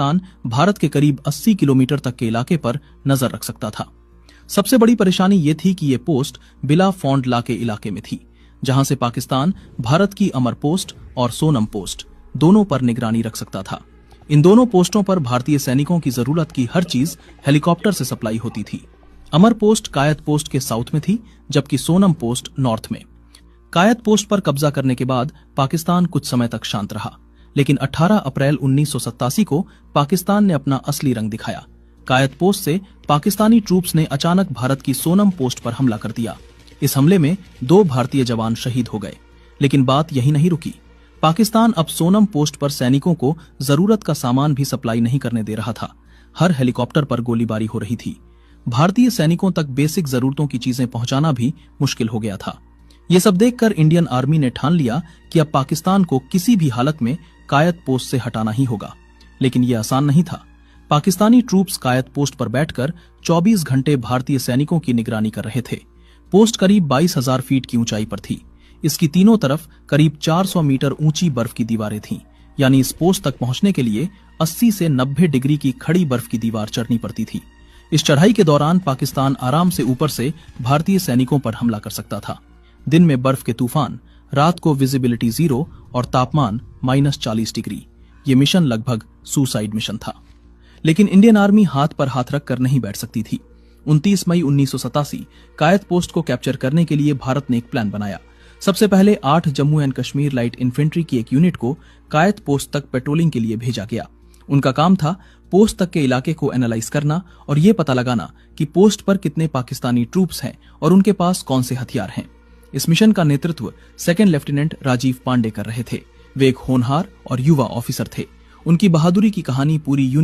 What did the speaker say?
कप्तान भारत के करीब 80 किलोमीटर तक के इलाके पर नजर रख सकता था। सबसे बड़ी परेशानी ये थी कि ये पोस्ट बिला फॉन्ड ला के इलाके में थी, जहां से पाकिस्तान भारत की अमर पोस्ट और सोनम पोस्ट दोनों पर निगरानी रख सकता था। इन दोनों पोस्टों पर भारतीय सैनिकों की जरूरत की हर चीज हेलीकॉप्टर से सप्लाई होती थी। अमर पोस्ट कायद पोस्ट के साउथ में थी, जबकि सोनम पोस्ट नॉर्थ में। कायद पोस्ट पर कब्जा करने के बाद पाकिस्तान कुछ समय तक शांत रहा, लेकिन 18 अप्रैल 1987 को पाकिस्तान ने अपना असली रंग दिखाया। कायद पोस्ट से पाकिस्तानी ट्रूप्स ने अचानक भारत की सोनम पोस्ट पर हमला कर दिया। इस हमले में 2 भारतीय जवान शहीद हो गए, लेकिन बात यही नहीं रुकी। पाकिस्तान अब सोनम पोस्ट पर सैनिकों को जरूरत का सामान भी सप्लाई नहीं करने दे रहा था। हर हेलीकॉप्टर पर गोलीबारी हो रही थी। भारतीय सैनिकों तक बेसिक जरूरतों की चीजें पहुंचाना भी मुश्किल हो गया था। ये सब देखकर इंडियन आर्मी ने ठान लिया कि अब पाकिस्तान को किसी भी हालत में कायद पोस्ट से हटाना ही होगा। लेकिन यह आसान नहीं था। पाकिस्तानी ट्रूप्स कायद पोस्ट पर बैठकर 24 घंटे भारतीय सैनिकों की निगरानी कर रहे थे। पोस्ट करीब 22,000 फीट की ऊंचाई पर थी। इसकी तीनों तरफ करीब 400 मीटर ऊंची बर्फ की दीवारें थीं, यानी इस पोस्ट तक पहुंचने के लिए 80 से 90 डिग्री की खड़ी बर्फ की दीवार चढ़नी पड़ती थी। इस चढ़ाई के दौरान पाकिस्तान आराम से ऊपर से भारतीय सैनिकों पर हमला कर सकता था। दिन में बर्फ के तूफान, रात को विजिबिलिटी 0 और तापमान -40 डिग्री। ये मिशन लगभग सुसाइड मिशन था। लेकिन इंडियन आर्मी हाथ पर हाथ रखकर नहीं बैठ सकती थी। 29 मई 1987 कायद पोस्ट को कैप्चर करने के लिए भारत ने एक प्लान बनाया। सबसे पहले 8 Jammu and Kashmir light infantry की एक यूनिट को कायद पोस्ट तक पेट्रोलिंग के लिए भेजा गया। उनका काम था पोस्ट तक के इलाके को एनालाइज करना और ये पता लगाना कि पोस्ट पर कितने पाकिस्तानी ट्रूप्स हैं और उनके पास कौन से हथियार हैं। इस मिशन का नेतृत्व सेकंड लेफ्टिनेंट राजीव पांडे कर रहे थे। वे एक होनहार और युवा ऑफिसर थे। उनकी बहादुरी की कहानी पूरी यूनिट